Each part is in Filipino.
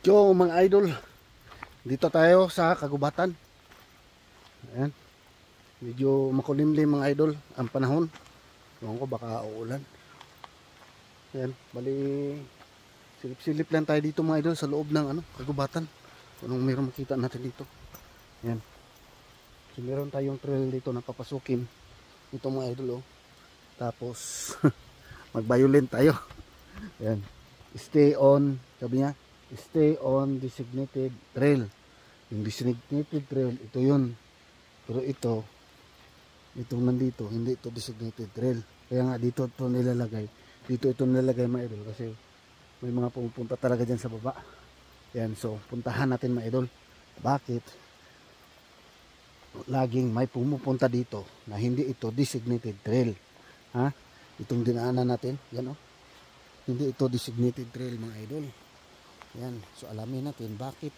Yo mga idol, dito tayo sa kagubatan. Ayan, medyo makulimlim mga idol ang panahon. Ewan ko baka uulan. Ayan, bali silip-silip lang tayo dito mga idol sa loob ng kagubatan. Anong meron makita natin dito. Ayan, so meron tayong trail dito na papasukin. Ito mga idol oh. Tapos mag-violent tayo. Ayan, stay on, sabi niya, stay on designated trail. Yung designated trail, ito yun. Pero itong nandito, hindi ito designated trail. Kaya nga dito ito nilalagay. Dito ito nilalagay mga idol kasi may mga pumupunta talaga dyan sa baba. Yan, so puntahan natin mga idol. Bakit? Laging may pumupunta dito na hindi ito designated trail. Ha? Itong dinaanan natin, yan oh. Hindi ito designated trail mga idol. Yan, so alamin natin bakit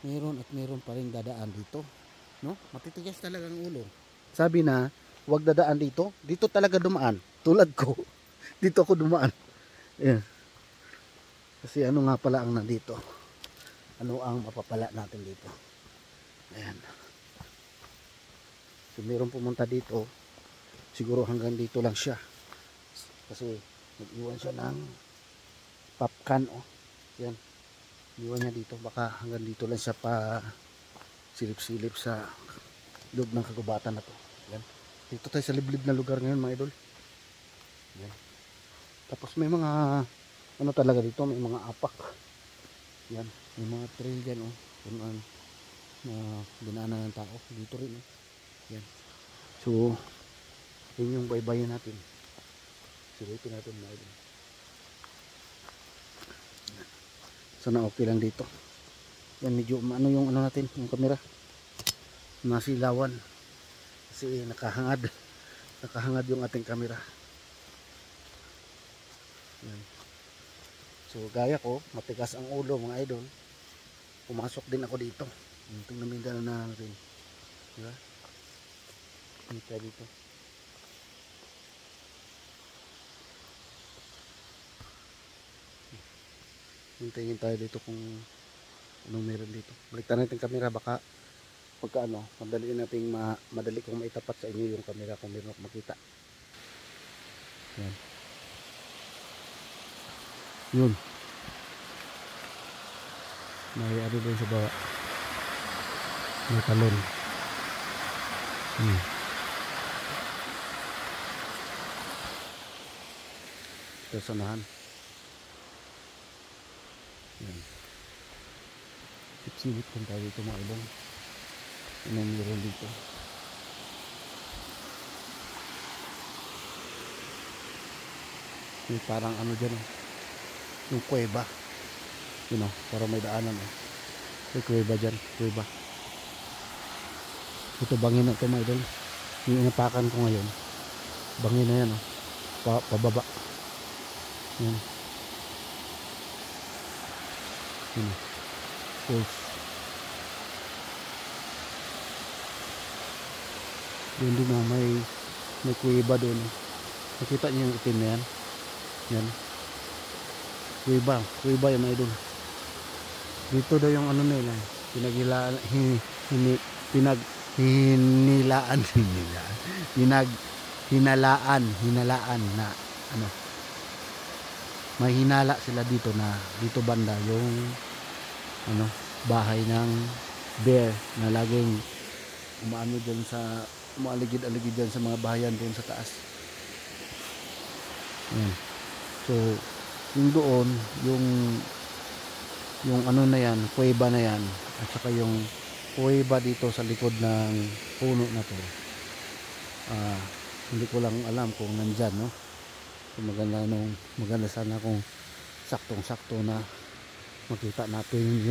meron at meron pa rin dadaan dito, no? Matitigas talaga ang ulo. Sabi na, wag dadaan dito. Dito talaga dumaan. Tulad ko. Dito ako dumaan. Yan. Kasi ano nga pala ang nandito? Ano ang mapapala natin dito? Ayan. So meron pumunta dito. Siguro hanggang dito lang siya. Kasi nag-iwan siya ng popcan oh. Yan. Iwan niya dito. Baka hanggang dito lang siya pa silip-silip sa loob ng kagubatan na to. Yan. Dito tayo sa liblib na lugar ngayon mga idol. Yan. Tapos may mga ano talaga dito, may mga apak. Yan. May mga trail dyan oh. Kung na dinaanan ng tao. Dito rin oh. Yan. So yun yung baybayin natin. Silipin natin mga idol. Sana okay lang dito. Yan medyo ano yung ano natin, yung camera. Masilawan. Kasi nakahangad yung ating camera. Yan. So gaya ko, matigas ang ulo mga idol. Pumasok din ako dito. Itong namindala na natin. Diba? Kita dito. Hintayin tayo dito kung anong meron dito. Baliktad natin camera baka pagka madali kong maitapat sa inyo yung camera kung meron akong makita. Yan. Yun. May ano doon sa baba. May talon. Ito sanahan. Yan. Sipsipit kung tayo dito mga ibang anong meron dito. May parang ano dyan oh. Yung kuweba yun oh, parang may daanan oh. May kuweba dyan, kuweba. Ito bangin na ito mga idol. Yung inapakan ko ngayon bangin na yan oh. Pababa yan. Doon din oh, may kuweba doon. Nakita niyo yung itim na yan? Yan. Kuweba yung mga idol. Dito daw yung ano nila. Hinalaan na ano. May hinala sila dito na dito banda yung ano bahay ng bear na laging umaano dyan sa umaligid-aligid dyan sa mga bahayan doon sa taas. Yan. So yung doon yung ano na yan, kuweba na yan at saka yung kuweba dito sa likod ng puno na to hindi ko lang alam kung nandyan no. So, maganda sana kung saktong-sakto na makita natin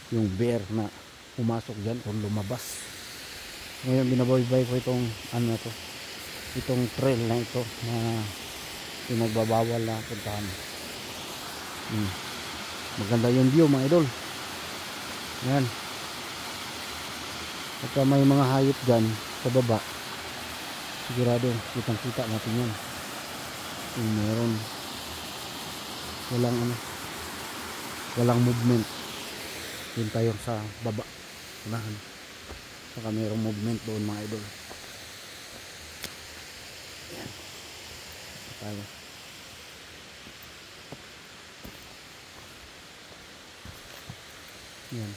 yung bear na pumasok dyan kung lumabas. Ngayon binabaybay ko itong ano na to, itong trail na ito na pinagbabawal na puntahan. Maganda yung view mga idol. Yan. At may mga hayop dyan sa baba. Sigurado kitang kita natin yan. Yung meron. walang ano, walang movement. Yun tayo sa baba unahan, saka mayroong movement doon mga idol. Ayan tayo. Ayan.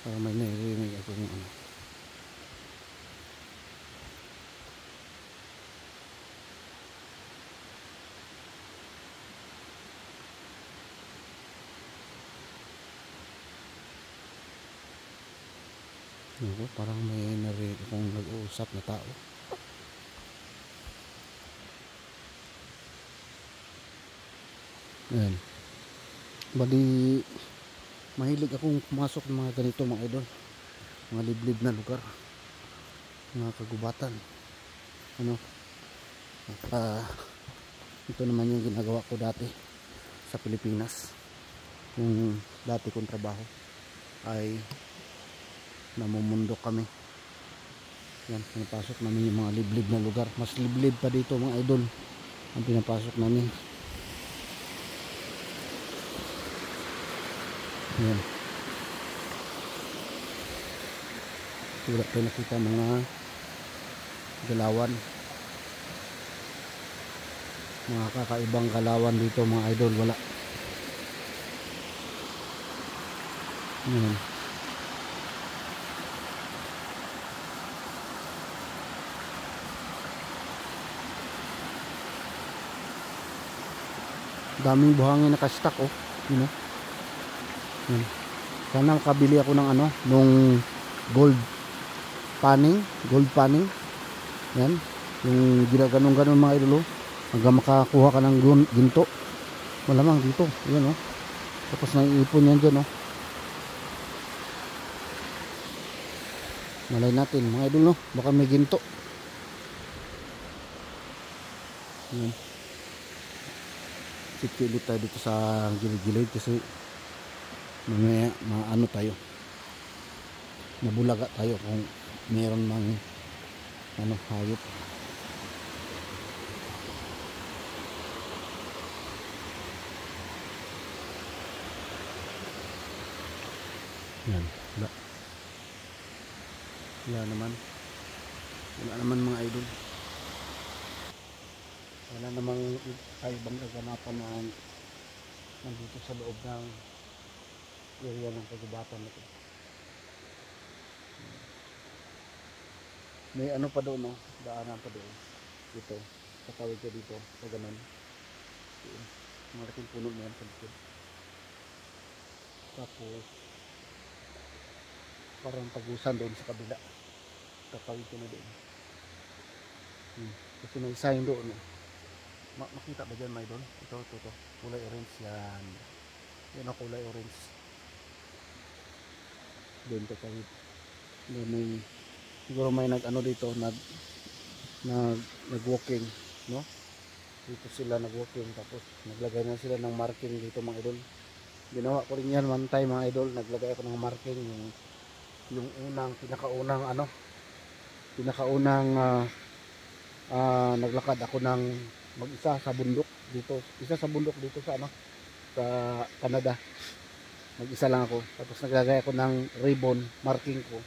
Parang may narinig ako ng ano. Ako, parang may narinig akong nag-uusap na tao. Ayan. Bali, mahilig akong pumasok ng mga ganito mga idol. Mga liblib na lugar. Mga kagubatan. Ano? Ito naman yung ginagawa ko dati sa Pilipinas. Yung dati kong trabaho ay namumundok kami. Yan, pinapasok namin yung mga liblib na lugar. Mas liblib pa dito mga idol ang pinapasok namin. Yan. Wala tayo nakita mga galawan. Mga kakaibang galawan dito mga idol, wala. Yan. Daming buhangin naka-stack oh, you know. Yan. Sana makabili ako ng ano, nung gold panning. Yan, yung ginaganong-ganon mga idol oh, hanggang makakuha ka ng ginto. Malamang dito, yan oh. Tapos naiipon yan dyan oh. Malay natin mga idol no, baka may ginto. Yan. Sikilit tayo dito sa gilid-gilid kasi mamaya maano tayo, mabulaga tayo kung meron mang ano, hayop. Yan, wala naman mga idol, wala namang kaibang kaganapan na nandito sa loob ng area ng kagubatan na ito. May ano pa doon no, daanan pa doon dito, tatawid ka dito sa ganun. Malaking puno na yan sa likod. Tapos parang pagusan doon sa kabila, tatawid ka na doon. Kasi may sign doon no. Makita ba dyan may doon? Ito, kulay orange yan. Yan ang kulay orange. Doon tatawid. Doon may, siguro may nag-ano dito, nag-walking, no? Dito sila nag-walking, tapos naglagay na sila ng marking dito mga idol. Ginawa ko rin yan one time mga idol, naglagay ako ng marking, yung pinakaunang naglakad ako ng mag-isa sa bundok dito, sa ano, sa Canada. Mag-isa lang ako, tapos naglagay ako ng ribbon marking ko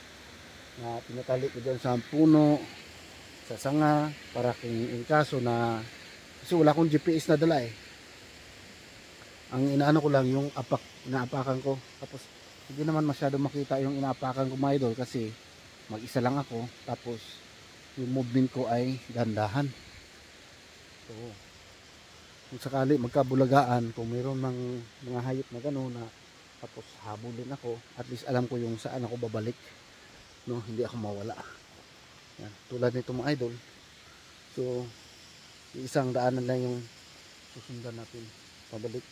na tinatali ko dyan sa puno, sa sanga, para kung in kaso na, kasi wala akong GPS na dala eh, ang inaano ko lang yung inaapakan ko, tapos hindi naman masyado makita yung inaapakan ko mga idol kasi mag-isa lang ako, tapos yung movement ko ay gandahan. So kung sakali magkabulagaan, kung mayroon ng mga hayop na gano'n na tapos habulin ako, at least alam ko yung saan ako babalik, no, hindi ako mawala. Yan, tulad nito mga idol. So isang daanan lang yung susundan natin pabalik.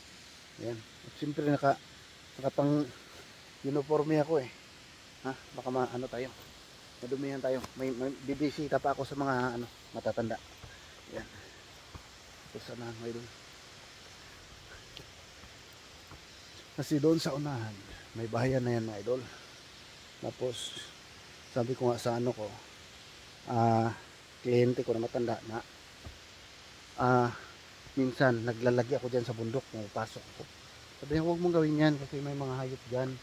Yan, at siyempre nakapang uniforme ako eh, ha, baka maano tayo, madumihan tayo, may bibisita pa ako sa mga ano, matatanda. Yan, so sana mga idol. Kasi doon sa unahan may bahayan na yan mga idol, tapos Sabi ko nga sa ano ko, kliyente ko na matanda na minsan naglalagi ako dyan sa bundok, pumapasok ako. Sabi niya, huwag mong gawin yan kasi may mga hayop dyan,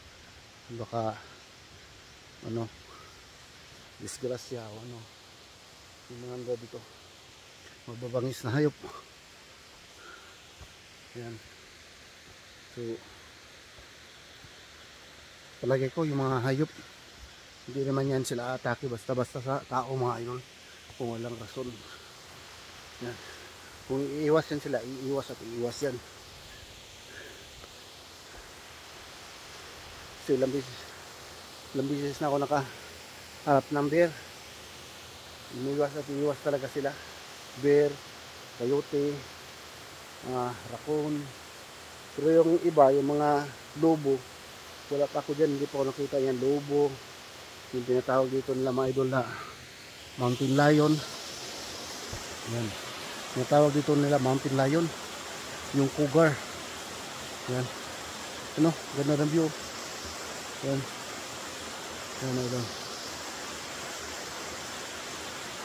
baka ano, disgrasya o ano, yung mga anda dito, mababangis na hayop. Yan. So palagay ko yung mga hayop, hindi naman yan sila atake basta-basta sa tao mga idol, kung walang rason. Yan. Kung iiwas yan sila, iiwas at iiwas yan. So ilang beses na ako nakaharap ng bear. Iiwas at iiwas talaga sila. Bear, coyote, raccoon. Pero yung iba, yung mga lobo, wala pa ako dyan, hindi pa ako nakita yan. Lobo, yung tinatawag dito nila mga idol na mountain lion. Yan, tinatawag dito nila mountain lion. Yung cougar. Yan, ano, ganda ng view. Yan, yan idol.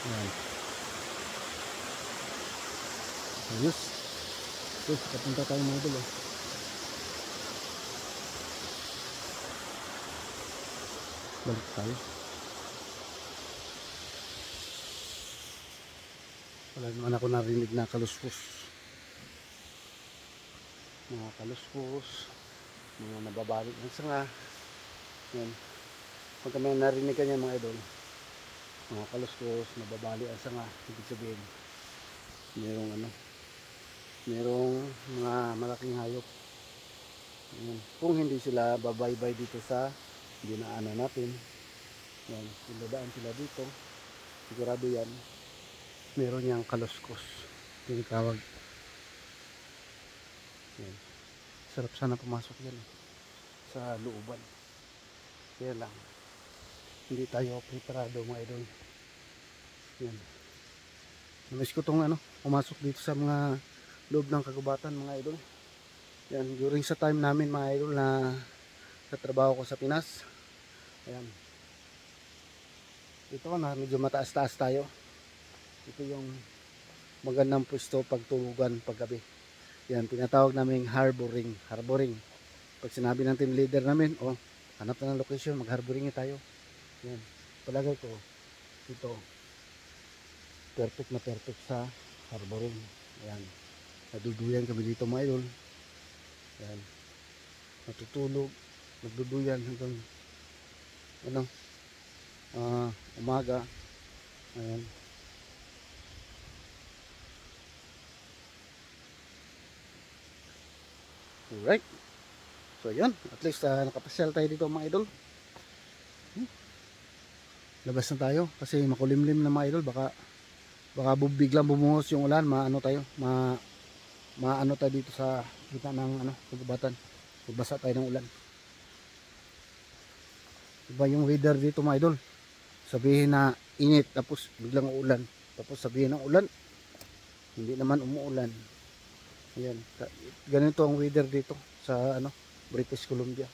Yan, ayos. So, papunta tayo mga idol. Balik tayo. Wala naman ako narinig na kaluskos. Mga kaluskos, mga nababalik ng sanga. Yan. Pag kami narinig kanya mga idol, mga kaluskos, nababali ang sanga, ibig sabihin merong ano, merong mga malaking hayop. Yan. Kung hindi sila babaybay dito sa dinaanan natin, yan, dadaan sila dito, sigurado yan meron niyang kaluskos tinatawag. Yan. Sarap sana pumasok yan sa looban, kaya lang hindi tayo preparado mga idol. Yan, namiss ko tong ano, pumasok dito sa mga loob ng kagubatan mga idol. Yan, during sa time namin mga idol na sa trabaho ko sa Pinas. Ayan, ito na medyo mataas-taas tayo. Ito yung magandang pwesto pagtulugan paggabi. Yan, tinatawag namin harboring. Pag sinabi ng team leader namin, oh, hanap na ng location, mag-harboring tayo. Yan, palagay ko ito perfect na perfect sa harboring. Ayan, naduduyan kami dito mga idol. Ayan, natutulog, nagduduyan hanggang ano, umaga. Ayan, alright, so yun, at least nakapasyal tayo dito mga idol. Labas na tayo kasi makulimlim na mga idol, baka biglang bumuhos yung ulan, maano tayo, maano tayo dito sa kita ng ano, kagubatan, magbasa tayo ng ulan. Iba yung weather dito mga idol, sabihin na init tapos biglang uulan, tapos sabihin ng ulan, hindi naman umuulan. Ayan, ganito ang weather dito sa ano, British Columbia.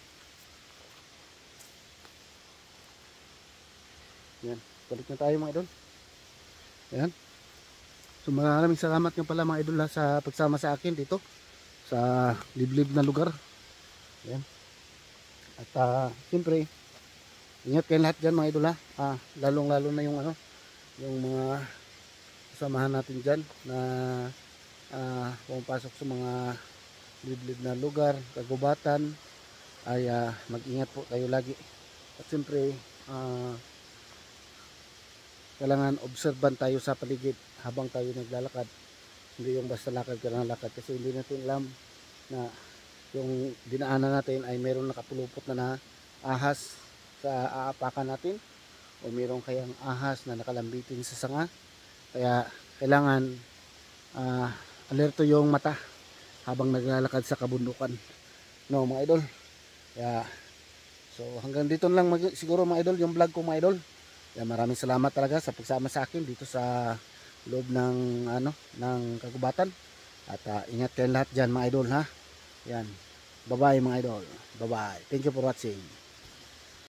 Ayan, balik na tayo mga idol. Ayan, so maraming salamat nga pala mga idol sa pagsama sa akin dito sa liblib na lugar. Ayan, at siyempre ingat kayo lahat dyan mga idol lalong lalo na yung ano, yung mga kasamahan natin dyan na pumapasok sa mga liblib na lugar, kagubatan, ay mag-ingat po tayo lagi. At siyempre kailangan obserban tayo sa paligid habang tayo naglalakad. Hindi yung basta lakad ka lang lakad, kasi hindi natin alam na yung dinaanan natin ay mayroong nakapulupot na ahas sa aapakan natin, o mayroong kayang ahas na nakalambitin sa sanga. Kaya kailangan alerto yung mata habang naglalakad sa kabundukan, no mga idol. Kaya so hanggang dito lang siguro mga idol yung vlog ko mga idol. Kaya maraming salamat talaga sa pagsama sa akin dito sa loob ng ano, ng kagubatan. At ingat kayo lahat dyan mga idol ha. Yan, bye bye mga idol, bye bye, thank you for watching.